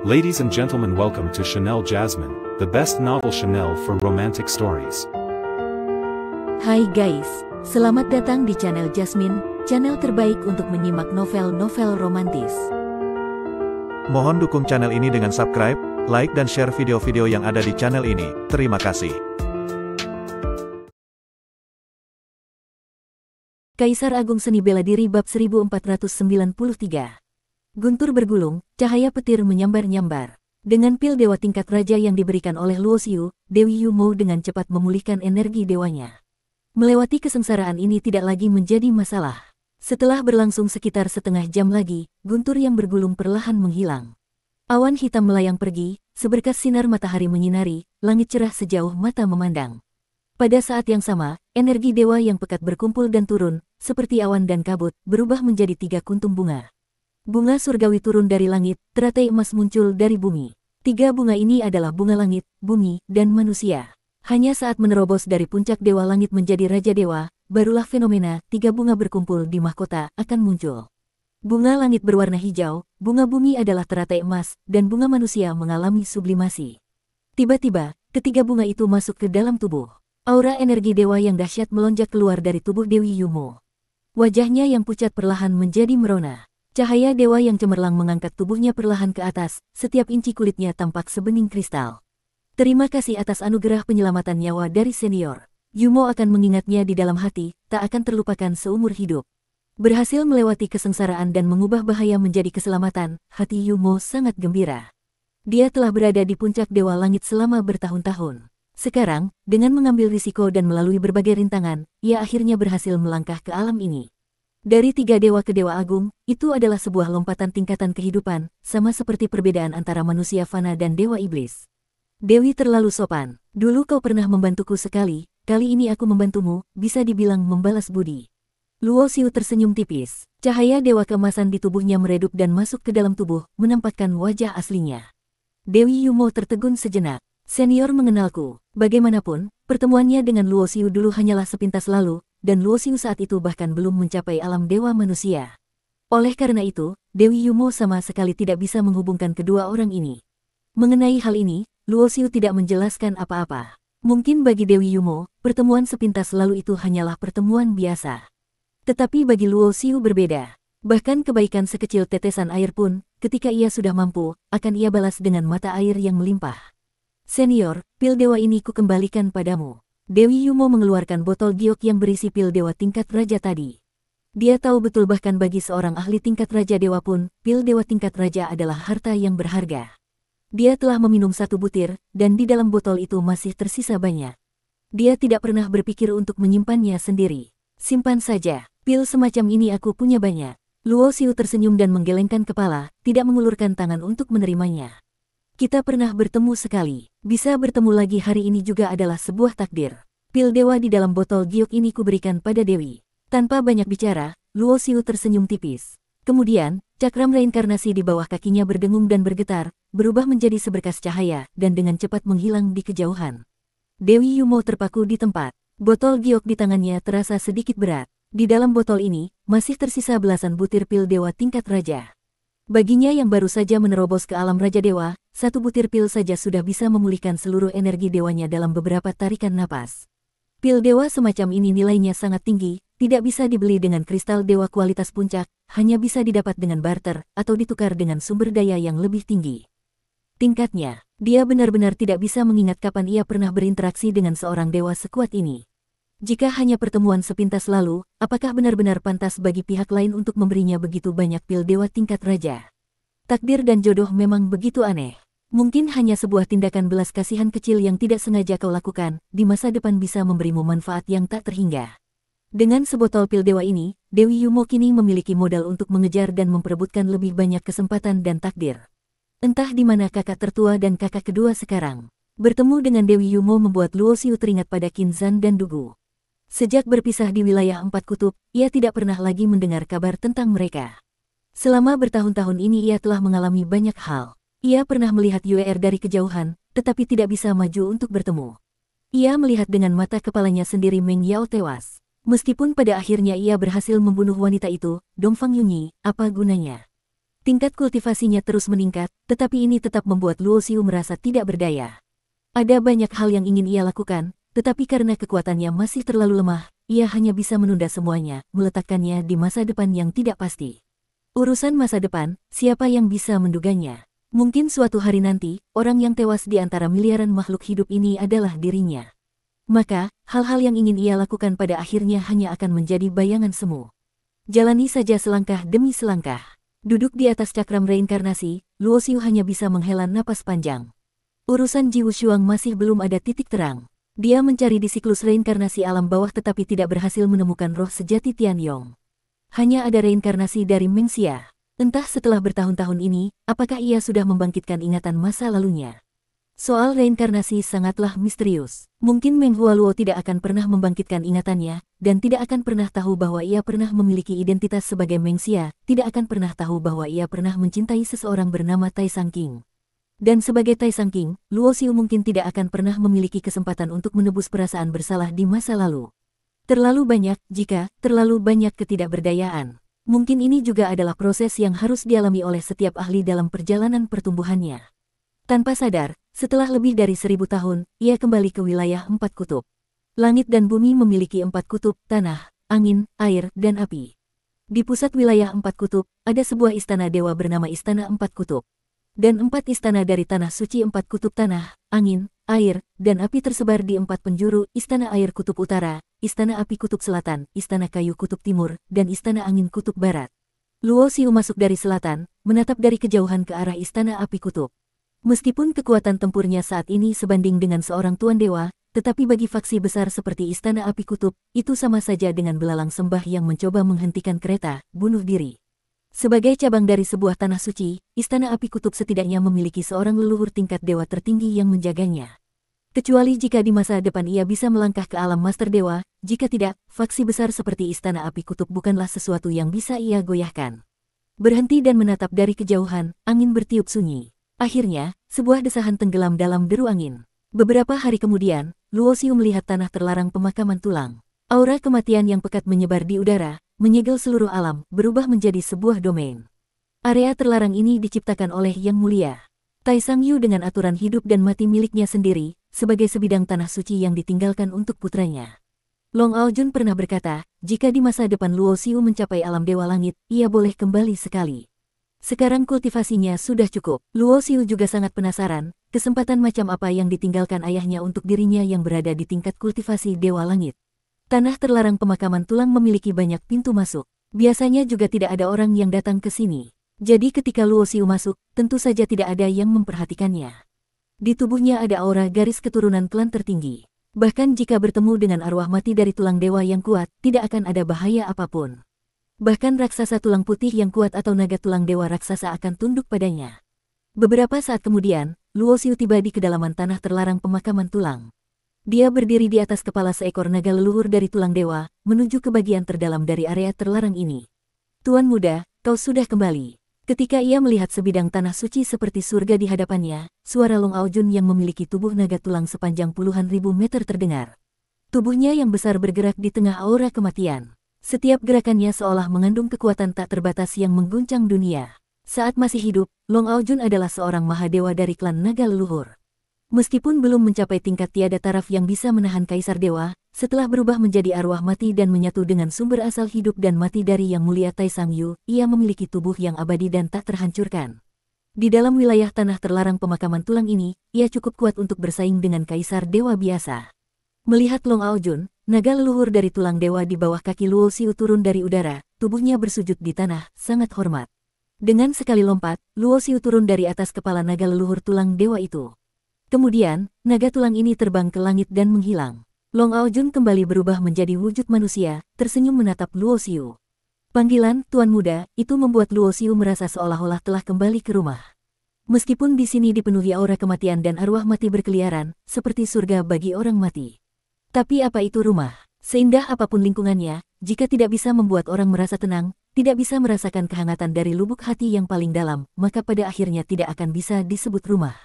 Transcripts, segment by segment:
Ladies and gentlemen, welcome to Chanel Jasmine, the best novel Chanel for romantic stories. Hai guys, selamat datang di channel Jasmine, channel terbaik untuk menyimak novel-novel romantis. Mohon dukung channel ini dengan subscribe, like dan share video-video yang ada di channel ini. Terima kasih. Kaisar Agung Seni Bela Diri bab 1493. Guntur bergulung, cahaya petir menyambar-nyambar. Dengan pil dewa tingkat raja yang diberikan oleh Luo Xiu, Dewi Yumo dengan cepat memulihkan energi dewanya. Melewati kesengsaraan ini tidak lagi menjadi masalah. Setelah berlangsung sekitar setengah jam lagi, guntur yang bergulung perlahan menghilang. Awan hitam melayang pergi, seberkas sinar matahari menyinari, langit cerah sejauh mata memandang. Pada saat yang sama, energi dewa yang pekat berkumpul dan turun, seperti awan dan kabut, berubah menjadi 3 kuntum bunga. Bunga surgawi turun dari langit, teratai emas muncul dari bumi. 3 bunga ini adalah bunga langit, bumi, dan manusia. Hanya saat menerobos dari puncak dewa langit menjadi raja dewa, barulah fenomena 3 bunga berkumpul di mahkota akan muncul. Bunga langit berwarna hijau, bunga bumi adalah teratai emas, dan bunga manusia mengalami sublimasi. Tiba-tiba, ketiga bunga itu masuk ke dalam tubuh. Aura energi dewa yang dahsyat melonjak keluar dari tubuh Dewi Yumo. Wajahnya yang pucat perlahan menjadi merona. Cahaya dewa yang cemerlang mengangkat tubuhnya perlahan ke atas, setiap inci kulitnya tampak sebening kristal. Terima kasih atas anugerah penyelamatan nyawa dari senior. Yumo akan mengingatnya di dalam hati, tak akan terlupakan seumur hidup. Berhasil melewati kesengsaraan dan mengubah bahaya menjadi keselamatan, hati Yumo sangat gembira. Dia telah berada di puncak dewa langit selama bertahun-tahun. Sekarang, dengan mengambil risiko dan melalui berbagai rintangan, ia akhirnya berhasil melangkah ke alam ini. Dari 3 dewa ke dewa agung, itu adalah sebuah lompatan tingkatan kehidupan, sama seperti perbedaan antara manusia fana dan dewa iblis. Dewi terlalu sopan. Dulu kau pernah membantuku sekali, kali ini aku membantumu, bisa dibilang membalas budi. Luo Xiu tersenyum tipis. Cahaya dewa keemasan di tubuhnya meredup dan masuk ke dalam tubuh, menampakkan wajah aslinya. Dewi Yumo tertegun sejenak. Senior mengenalku. Bagaimanapun, pertemuannya dengan Luo Xiu dulu hanyalah sepintas lalu, dan Luo Xiu saat itu bahkan belum mencapai alam dewa manusia. Oleh karena itu, Dewi Yumo sama sekali tidak bisa menghubungkan kedua orang ini. Mengenai hal ini, Luo Xiu tidak menjelaskan apa-apa. Mungkin bagi Dewi Yumo, pertemuan sepintas lalu itu hanyalah pertemuan biasa. Tetapi bagi Luo Xiu berbeda. Bahkan kebaikan sekecil tetesan air pun, ketika ia sudah mampu, akan ia balas dengan mata air yang melimpah. Senior, pil dewa ini ku kembalikan padamu. Dewi Yumo mengeluarkan botol giok yang berisi pil dewa tingkat raja tadi. Dia tahu betul bahkan bagi seorang ahli tingkat raja dewa pun, pil dewa tingkat raja adalah harta yang berharga. Dia telah meminum 1 butir, dan di dalam botol itu masih tersisa banyak. Dia tidak pernah berpikir untuk menyimpannya sendiri. Simpan saja, pil semacam ini aku punya banyak. Luo Xiu tersenyum dan menggelengkan kepala, tidak mengulurkan tangan untuk menerimanya. Kita pernah bertemu sekali. Bisa bertemu lagi hari ini juga adalah sebuah takdir. Pil dewa di dalam botol giok ini kuberikan pada Dewi. Tanpa banyak bicara, Luo Xiu tersenyum tipis. Kemudian, cakram reinkarnasi di bawah kakinya berdengung dan bergetar, berubah menjadi seberkas cahaya, dan dengan cepat menghilang di kejauhan. Dewi Yumo terpaku di tempat. Botol giok di tangannya terasa sedikit berat. Di dalam botol ini, masih tersisa belasan butir pil dewa tingkat raja. Baginya yang baru saja menerobos ke alam Raja Dewa, 1 butir pil saja sudah bisa memulihkan seluruh energi dewanya dalam beberapa tarikan napas. Pil dewa semacam ini nilainya sangat tinggi, tidak bisa dibeli dengan kristal dewa kualitas puncak, hanya bisa didapat dengan barter, atau ditukar dengan sumber daya yang lebih tinggi. Tingkatnya, dia benar-benar tidak bisa mengingat kapan ia pernah berinteraksi dengan seorang dewa sekuat ini. Jika hanya pertemuan sepintas lalu, apakah benar-benar pantas bagi pihak lain untuk memberinya begitu banyak pil dewa tingkat raja? Takdir dan jodoh memang begitu aneh. Mungkin hanya sebuah tindakan belas kasihan kecil yang tidak sengaja kau lakukan, di masa depan bisa memberimu manfaat yang tak terhingga. Dengan sebotol pil dewa ini, Dewi Yumo kini memiliki modal untuk mengejar dan memperebutkan lebih banyak kesempatan dan takdir. Entah di mana kakak tertua dan kakak kedua sekarang. Bertemu dengan Dewi Yumo membuat Luo Xiu teringat pada Qinzhan dan Dugu. Sejak berpisah di wilayah 4 kutub, ia tidak pernah lagi mendengar kabar tentang mereka. Selama bertahun-tahun ini ia telah mengalami banyak hal. Ia pernah melihat Yuer dari kejauhan, tetapi tidak bisa maju untuk bertemu. Ia melihat dengan mata kepalanya sendiri Meng Yao tewas. Meskipun pada akhirnya ia berhasil membunuh wanita itu, Dongfang Yunyi, apa gunanya? Tingkat kultivasinya terus meningkat, tetapi ini tetap membuat Luo Xiu merasa tidak berdaya. Ada banyak hal yang ingin ia lakukan, tetapi karena kekuatannya masih terlalu lemah, ia hanya bisa menunda semuanya, meletakkannya di masa depan yang tidak pasti. Urusan masa depan, siapa yang bisa menduganya? Mungkin suatu hari nanti, orang yang tewas di antara miliaran makhluk hidup ini adalah dirinya. Maka, hal-hal yang ingin ia lakukan pada akhirnya hanya akan menjadi bayangan semu. Jalani saja selangkah demi selangkah. Duduk di atas cakram reinkarnasi, Luo Xiu hanya bisa menghela napas panjang. Urusan Ji Wushuang masih belum ada titik terang. Dia mencari di siklus reinkarnasi alam bawah tetapi tidak berhasil menemukan roh sejati Tian Yong. Hanya ada reinkarnasi dari Meng Xia. Entah setelah bertahun-tahun ini, apakah ia sudah membangkitkan ingatan masa lalunya. Soal reinkarnasi sangatlah misterius. Mungkin Meng Hualuo tidak akan pernah membangkitkan ingatannya, dan tidak akan pernah tahu bahwa ia pernah memiliki identitas sebagai Meng Xia, tidak akan pernah tahu bahwa ia pernah mencintai seseorang bernama Tai Sang King. Dan sebagai Tai Sang King, Luo Xiu mungkin tidak akan pernah memiliki kesempatan untuk menebus perasaan bersalah di masa lalu. Terlalu banyak, jika terlalu banyak ketidakberdayaan. Mungkin ini juga adalah proses yang harus dialami oleh setiap ahli dalam perjalanan pertumbuhannya. Tanpa sadar, setelah lebih dari 1000 tahun, ia kembali ke wilayah 4 kutub. Langit dan bumi memiliki 4 kutub, tanah, angin, air, dan api. Di pusat wilayah 4 kutub, ada sebuah istana dewa bernama Istana 4 Kutub. Dan 4 istana dari tanah suci 4 kutub tanah, angin, air, dan api tersebar di 4 penjuru, Istana Air Kutub Utara, Istana Api Kutub Selatan, Istana Kayu Kutub Timur, dan Istana Angin Kutub Barat. Luo Xiu masuk dari selatan, menatap dari kejauhan ke arah Istana Api Kutub. Meskipun kekuatan tempurnya saat ini sebanding dengan seorang tuan dewa, tetapi bagi faksi besar seperti Istana Api Kutub, itu sama saja dengan belalang sembah yang mencoba menghentikan kereta, bunuh diri. Sebagai cabang dari sebuah tanah suci, Istana Api Kutub setidaknya memiliki seorang leluhur tingkat dewa tertinggi yang menjaganya. Kecuali jika di masa depan ia bisa melangkah ke alam Master Dewa, jika tidak, faksi besar seperti Istana Api Kutub bukanlah sesuatu yang bisa ia goyahkan. Berhenti dan menatap dari kejauhan, angin bertiup sunyi. Akhirnya, sebuah desahan tenggelam dalam deru angin. Beberapa hari kemudian, Luo Xiu melihat tanah terlarang pemakaman tulang. Aura kematian yang pekat menyebar di udara, menyegel seluruh alam, berubah menjadi sebuah domain. Area terlarang ini diciptakan oleh Yang Mulia Tai Sang Yu dengan aturan hidup dan mati miliknya sendiri, sebagai sebidang tanah suci yang ditinggalkan untuk putranya. Long Aojun pernah berkata, jika di masa depan Luo Xiu mencapai alam dewa langit, ia boleh kembali sekali. Sekarang kultivasinya sudah cukup. Luo Xiu juga sangat penasaran, kesempatan macam apa yang ditinggalkan ayahnya untuk dirinya yang berada di tingkat kultivasi dewa langit. Tanah terlarang pemakaman tulang memiliki banyak pintu masuk. Biasanya juga tidak ada orang yang datang ke sini. Jadi ketika Luo Xiu masuk, tentu saja tidak ada yang memperhatikannya. Di tubuhnya ada aura garis keturunan klan tertinggi. Bahkan jika bertemu dengan arwah mati dari tulang dewa yang kuat, tidak akan ada bahaya apapun. Bahkan raksasa tulang putih yang kuat atau naga tulang dewa raksasa akan tunduk padanya. Beberapa saat kemudian, Luo Xiu tiba di kedalaman tanah terlarang pemakaman tulang. Dia berdiri di atas kepala seekor naga leluhur dari tulang dewa, menuju ke bagian terdalam dari area terlarang ini. Tuan muda, kau sudah kembali. Ketika ia melihat sebidang tanah suci seperti surga di hadapannya, suara Long Aojun yang memiliki tubuh naga tulang sepanjang puluhan ribu meter terdengar. Tubuhnya yang besar bergerak di tengah aura kematian. Setiap gerakannya seolah mengandung kekuatan tak terbatas yang mengguncang dunia. Saat masih hidup, Long Aojun adalah seorang mahadewa dari klan naga leluhur. Meskipun belum mencapai tingkat tiada taraf yang bisa menahan kaisar dewa, setelah berubah menjadi arwah mati dan menyatu dengan sumber asal hidup dan mati dari Yang Mulia Tai Sang Yu, ia memiliki tubuh yang abadi dan tak terhancurkan. Di dalam wilayah tanah terlarang pemakaman tulang ini, ia cukup kuat untuk bersaing dengan kaisar dewa biasa. Melihat Long Aojun, naga leluhur dari tulang dewa di bawah kaki Luo Xiu turun dari udara, tubuhnya bersujud di tanah, sangat hormat. Dengan sekali lompat, Luo Xiu turun dari atas kepala naga leluhur tulang dewa itu. Kemudian, naga tulang ini terbang ke langit dan menghilang. Long Aojun kembali berubah menjadi wujud manusia, tersenyum menatap Luo Xiu. Panggilan Tuan Muda itu membuat Luo Xiu merasa seolah-olah telah kembali ke rumah. Meskipun di sini dipenuhi aura kematian dan arwah mati berkeliaran, seperti surga bagi orang mati. Tapi apa itu rumah? Seindah apapun lingkungannya, jika tidak bisa membuat orang merasa tenang, tidak bisa merasakan kehangatan dari lubuk hati yang paling dalam, maka pada akhirnya tidak akan bisa disebut rumah.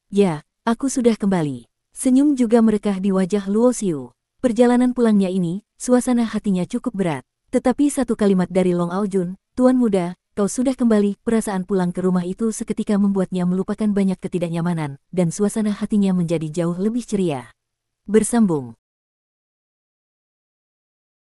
Ya, aku sudah kembali. Senyum juga merekah di wajah Luo Xiu. Perjalanan pulangnya ini, suasana hatinya cukup berat. Tetapi satu kalimat dari Long Aojun, Tuan Muda, kau sudah kembali. Perasaan pulang ke rumah itu seketika membuatnya melupakan banyak ketidaknyamanan, dan suasana hatinya menjadi jauh lebih ceria. Bersambung.